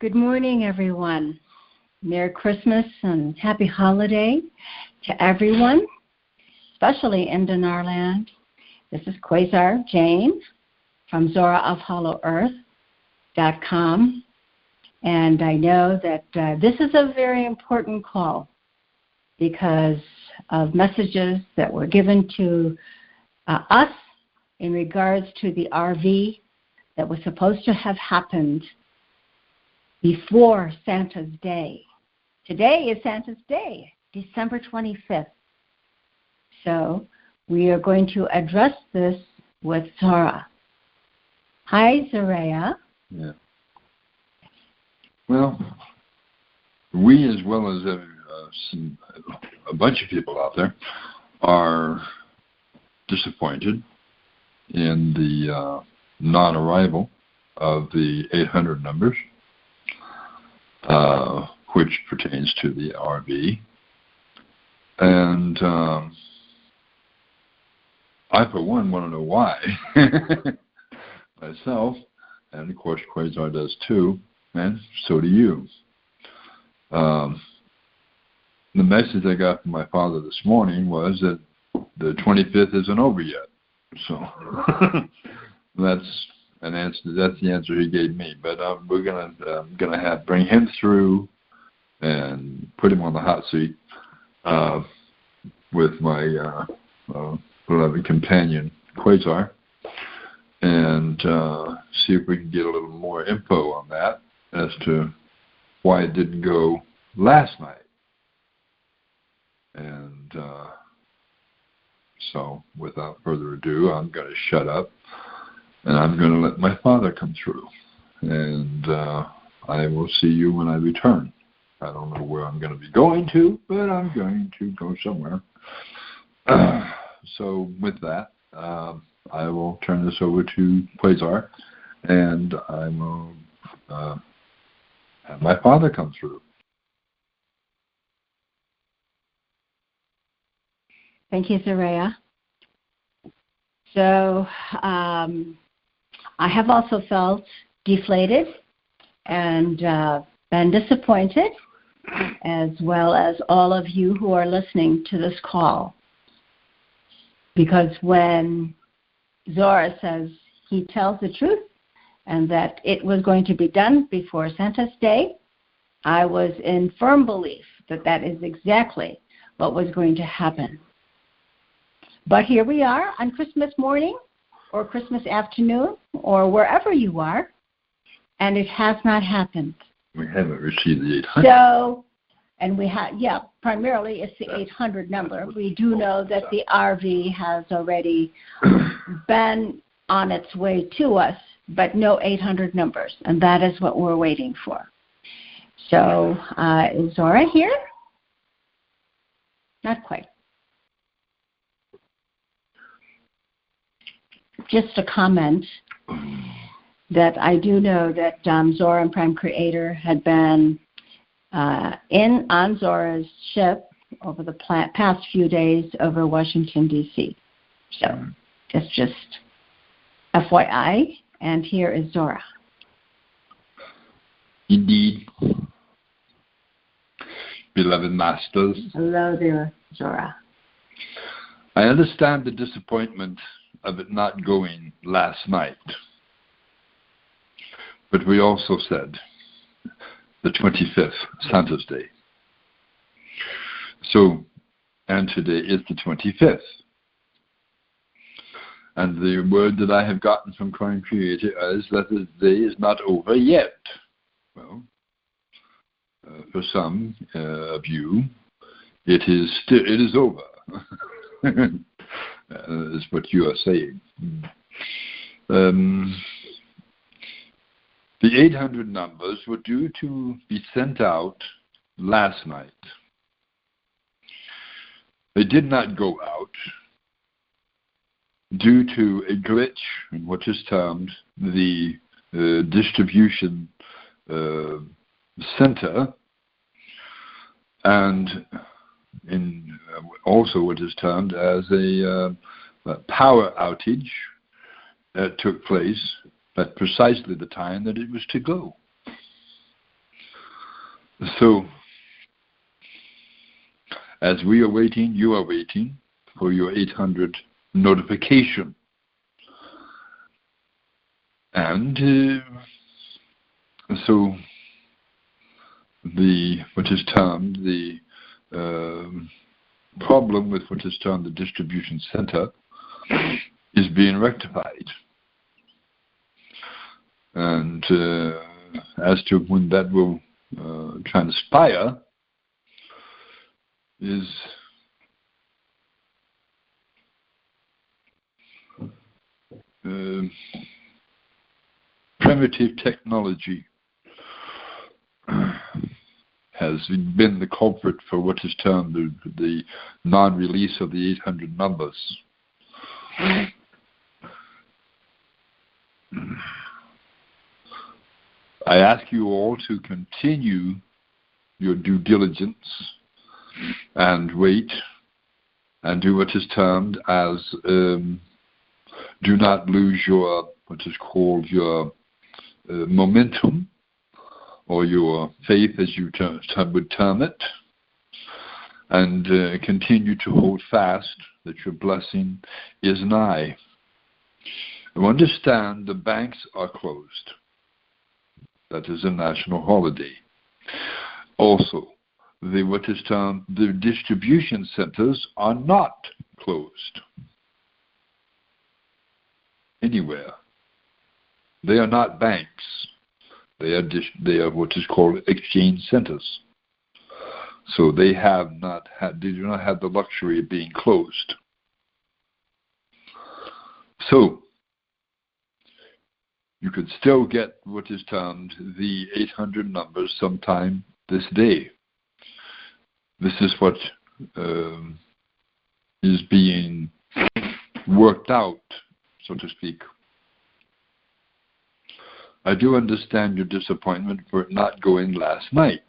Good morning, everyone. Merry Christmas and Happy Holiday to everyone, especially in Denarland. This is Quasar Jane from Zorra of Hollow Earth.com. And I know that this is a very important call because of messages that were given to us in regards to the RV that was supposed to have happened before Santa's Day. Today is Santa's Day, December 25th. So we are going to address this with Zorra. Hi, Zorra. Yeah. Well, we as well as a bunch of people out there are disappointed in the non-arrival of the 800 numbers, which pertains to the RV. And I, for one, want to know why. Myself, and of course Quasar does too, and so do you. The message I got from my father this morning was that the 25th isn't over yet. So that's an answer. That's the answer he gave me. But we're gonna bring him through and put him on the hot seat with my beloved companion Quasar, and see if we can get a little more info on that as to why it didn't go last night. And so without further ado, I'm going to shut up and I'm going to let my father come through. And I will see you when I return. I don't know where I'm going to be going to, but I'm going to go somewhere. So with that, I will turn this over to Quasar, and I will have my father come through. Thank you, Zorra. So I have also felt deflated and been disappointed, as well as all of you who are listening to this call. Because when Zorra says he tells the truth and that it was going to be done before Santa's Day, I was in firm belief that that is exactly what was going to happen. But here we are on Christmas morning or Christmas afternoon or wherever you are, and it has not happened. We haven't received the 800. So, and we have, primarily it's the 800 number. We do know that the RV has already been on its way to us, but no 800 numbers, and that is what we're waiting for. So, is Zorra here? Not quite. Just a comment that I do know that Zorra and Prime Creator had been on Zorra's ship over the past few days over Washington, D.C. So that's just FYI, and here is Zorra. Indeed. Beloved masters. Hello there, Zorra. I understand the disappointment of it not going last night. But we also said the 25th, Santa's Day. So, and today is the 25th. And the word that I have gotten from Crime Creator is that the day is not over yet. Well, for some of you, it is over. Is what you are saying. The 800 numbers were due to be sent out last night. They did not go out due to a glitch in what is termed the distribution center, and in also what is termed as a power outage that took place at precisely the time that it was to go. So, as we are waiting, you are waiting for your 800 notification. And so what is termed the problem with what is termed the distribution center is being rectified. And as to when that will transpire is primitive technology has been the culprit for what is termed the non-release of the 800 numbers. I ask you all to continue your due diligence and wait and do what is termed as do not lose your what is called your momentum or your faith, as you would term it, and continue to hold fast that your blessing is nigh. You understand the banks are closed. That is a national holiday. Also, what is termed the distribution centers are not closed anywhere. They are not banks. They are what is called exchange centers. So they do not have the luxury of being closed. So you could still get what is termed the 800 numbers sometime this day. This is what is being worked out, so to speak. I do understand your disappointment for it not going last night,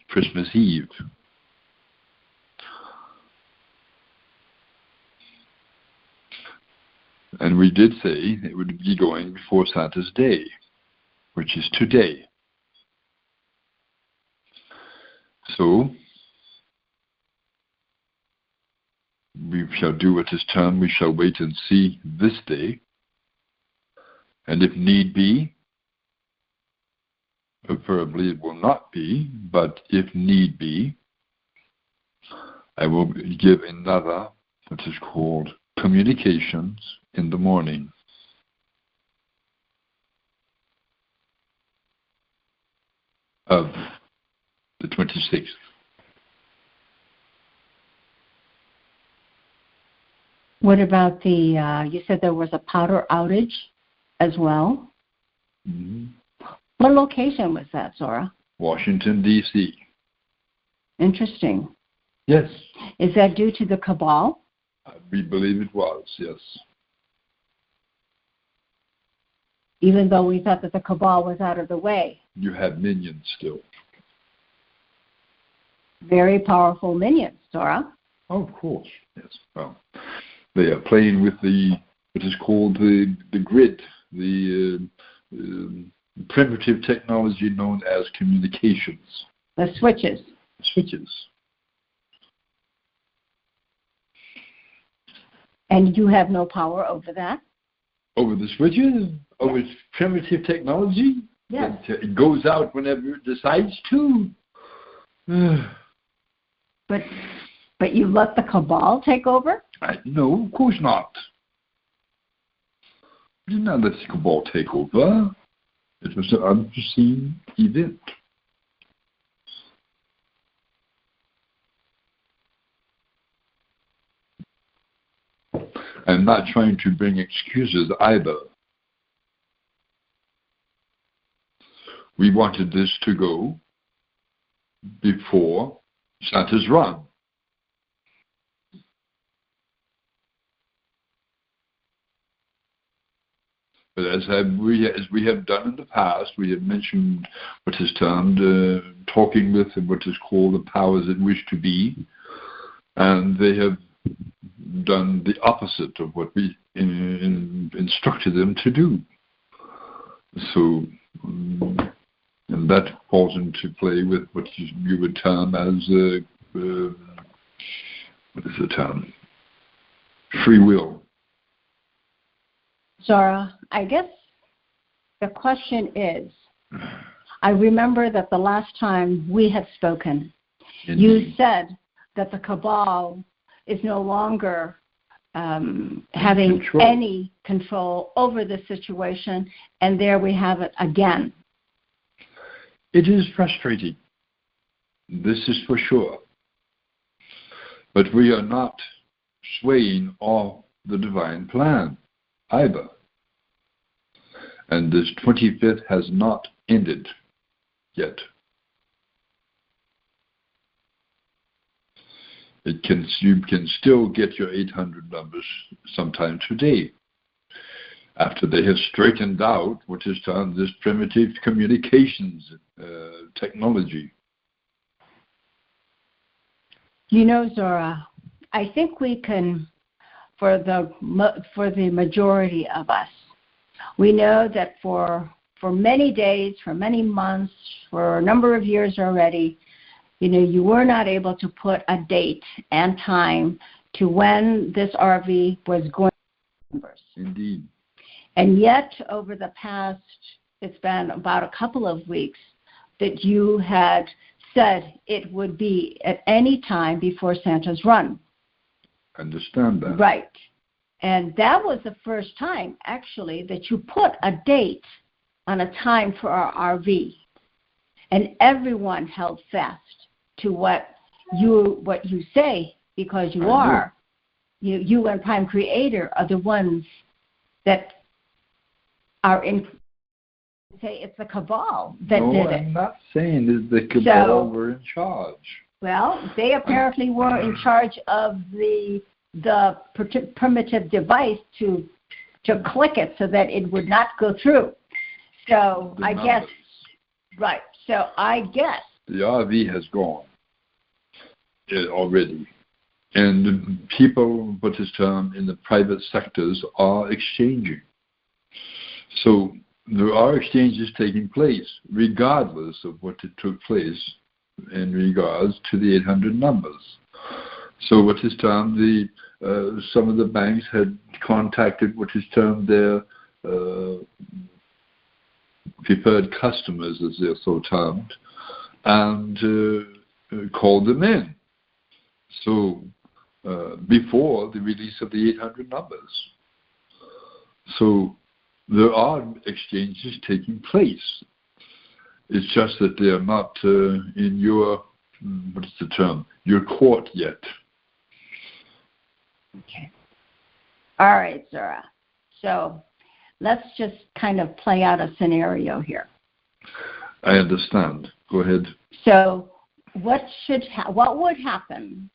Christmas Eve. And we did say it would be going before Santa's Day, which is today. So, we shall do what is termed, we shall wait and see this day. And if need be, preferably it will not be, but if need be, I will give another, what is called communications in the morning. Of the 26th. What about you said there was a power outage as well? Mm-hmm. What location was that, Zorra? Washington, D.C. Interesting. Yes. Is that due to the cabal? We believe it was, yes. Even though we thought that the cabal was out of the way. You have minions still. Very powerful minions, Zorra. Oh, of course, yes. Well, they are playing with what is called the grid, the primitive technology known as communications. The switches. Switches. And you have no power over that? Over the switches? Over primitive technology? Yes. It goes out whenever it decides to. But you let the cabal take over? No, of course not. We did not let the cabal take over. It was an unforeseen event. I'm not trying to bring excuses either. We wanted this to go before Santa's run. But as we have done in the past, we have mentioned what is termed talking with what is called the powers that wish to be, and they have done the opposite of what we instructed them to do. So And that falls into play with what you would term as, what is the term? Free will. Zorra, I guess the question is, I remember that the last time we had spoken, Indeed. You said that the cabal is no longer having any control over the situation, and there we have it again. It is frustrating. This is for sure. But we are not swaying off the divine plan either. And this 25th has not ended yet. You can still get your 800 numbers sometime today, after they have straightened out what is termed this primitive communications technology. You know, Zorra, I think we can, for the majority of us, we know that for many days, for many months, for a number of years already, you were not able to put a date and time to when this RV was going to numbers. Indeed. And yet, over the past, it's been about a couple of weeks, that you had said it would be at any time before Santa's run. Understand that. Right. And that was the first time, actually, that you put a date on a time for our RV. And everyone held fast to what you say, because you and Prime Creator are the ones that are in. Say it's the cabal that did it. No, I'm not saying that the cabal were in charge. Well, they apparently were in charge of the primitive device to click it so that it would not go through. So I guess, right. So I guess the RV has gone already, and people, what is termed in the private sectors, are exchanging. So there are exchanges taking place, regardless of what it took place in regards to the 800 numbers. So what is termed some of the banks had contacted what is termed their preferred customers, as they're so termed, and called them in. So before the release of the 800 numbers. So there are exchanges taking place. It's just that they are not in your, what is the term, your court yet. Okay. All right, Zorra. So let's just kind of play out a scenario here. I understand. Go ahead. So what would happen?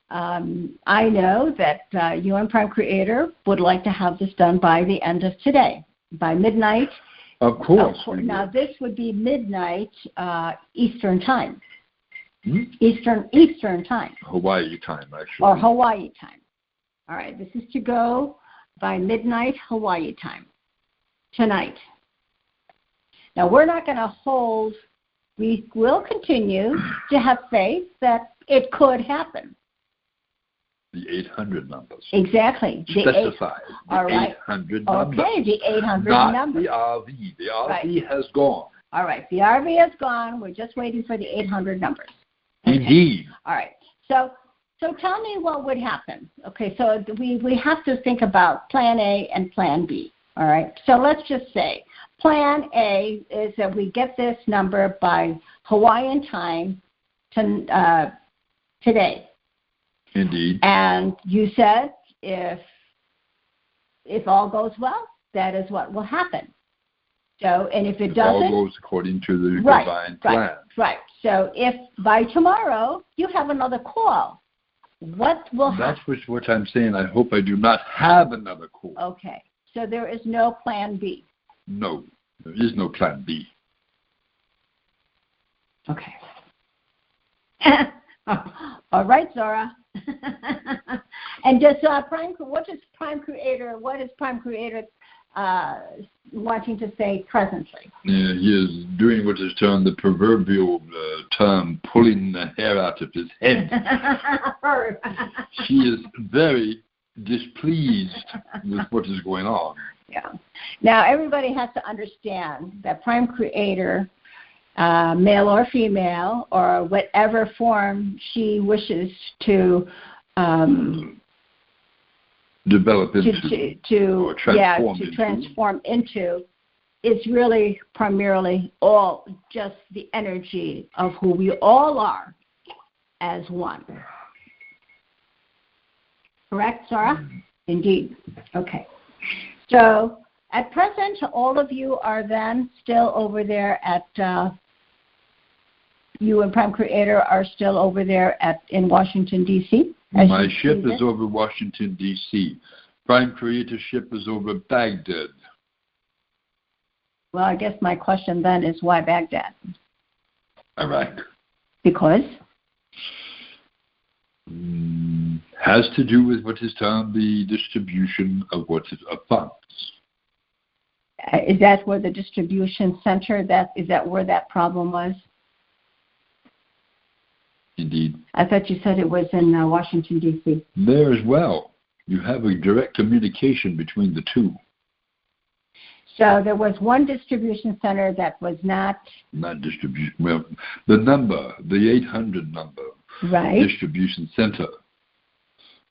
I know that you and Prime Creator would like to have this done by the end of today, by midnight. Of course. Now, this would be midnight Eastern time. Hmm? Eastern time. Hawaii time, actually. Or Hawaii time. All right, this is to go by midnight Hawaii time tonight. Now, we're not going to hold, we will continue to have faith that it could happen. The 800 numbers. Exactly. Specified. The all right. 800 numbers. Okay, the 800 not numbers. The RV. The RV has gone. All right, the RV has gone. We're just waiting for the 800 numbers. Okay. Indeed. All right. So tell me what would happen. Okay, so we have to think about Plan A and Plan B. All right. So let's just say Plan A is that we get this number by Hawaiian time today. Indeed. And you said if all goes well, that is what will happen. So, and if it doesn't, all goes according to the divine plan. Right. So, if by tomorrow you have another call, what will happen? That's what I'm saying. I hope I do not have another call. Okay. So there is no Plan B. No, there is no Plan B. Okay. All right, Zorra. And just what is Prime Creator wanting to say presently. Yeah, he is doing what is termed the proverbial term, pulling the hair out of his head. He is very displeased with what is going on. Yeah. Now, everybody has to understand that Prime Creator, male or female, or whatever form she wishes to develop into, to transform into, is really primarily all just the energy of who we all are as one. Correct, Zorra? Indeed. Okay. So at present, all of you are then still over there at, you and Prime Creator are still over there in Washington, D.C.? My ship is over Washington, D.C. Prime Creator ship is over Baghdad. Well, I guess my question then is why Baghdad? Iraq. Because? Has to do with what is termed the distribution of funds. Is that where the distribution center, is that where that problem was? Indeed. I thought you said it was in Washington, D.C. There as well. You have a direct communication between the two. So there was one distribution center that was not distribution. Well, the number, the 800 number, right. Distribution center.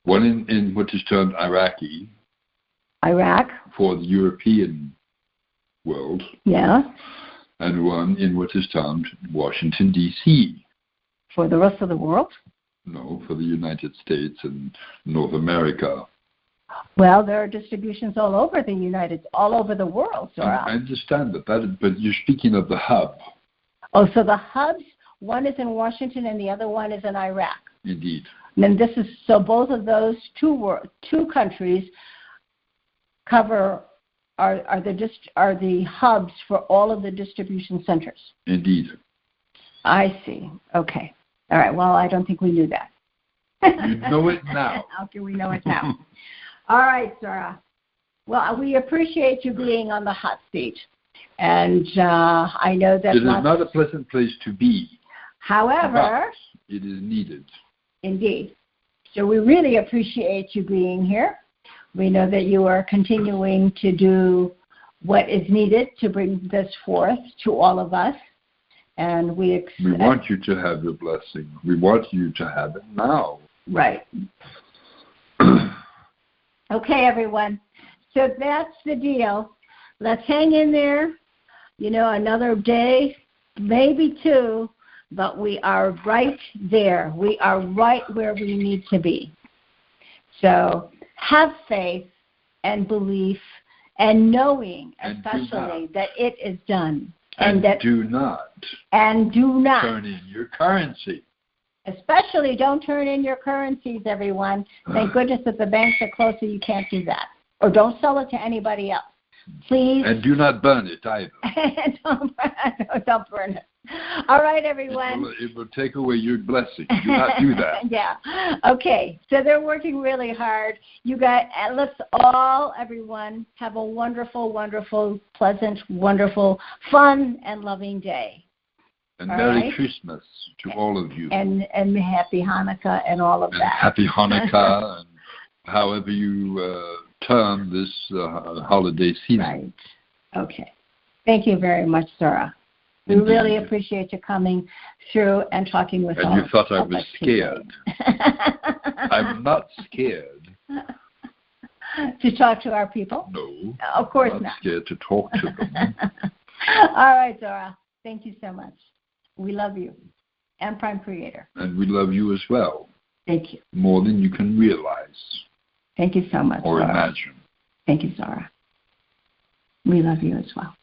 One in what is termed Iraq for the European world. Yeah. And one in what is termed Washington, D.C. For the rest of the world? No, for the United States and North America. Well, there are distributions all over the world, Zorra. I understand that, but you're speaking of the hub. Oh, so the hubs, one is in Washington and the other one is in Iraq. Indeed. And then so both of those two countries are the hubs for all of the distribution centers. Indeed. I see. Okay. All right. Well, I don't think we knew that. You know it now. Okay, we know it now. All right, Zorra. Well, we appreciate you being on the hot seat. And I know that... It is not a pleasant place to be. However... But it is needed. Indeed. So we really appreciate you being here. We know that you are continuing to do what is needed to bring this forth to all of us. And we want you to have your blessing. We want you to have it now. Right. Okay, everyone. So that's the deal. Let's hang in there. Another day, maybe two, but we are right there. We are right where we need to be. So have faith and belief and knowing, especially, that it is done. And do not turn in your currency. Especially don't turn in your currencies, everyone. Thank goodness that the banks are closed so you can't do that. Or don't sell it to anybody else. Please. And do not burn it either. Don't burn it. All right, everyone. It will take away your blessing. Do not do that. Yeah. Okay. So they're working really hard. You guys, let's all, everyone, have a wonderful, wonderful, pleasant, wonderful, fun, and loving day. And Merry Christmas to all of you. And Happy Hanukkah and all of that. Happy Hanukkah and however you term this holiday season. Right. Okay. Thank you very much, Zorra. We really appreciate you coming through and talking with us. And you thought I was scared. I'm not scared. To talk to our people? No. Of course I'm not. Scared to talk to them. All right, Zorra. Thank you so much. We love you. And Prime Creator. And we love you as well. Thank you. More than you can realize. Thank you so much, or Zorra. imagine. Thank you, Zorra. We love you as well.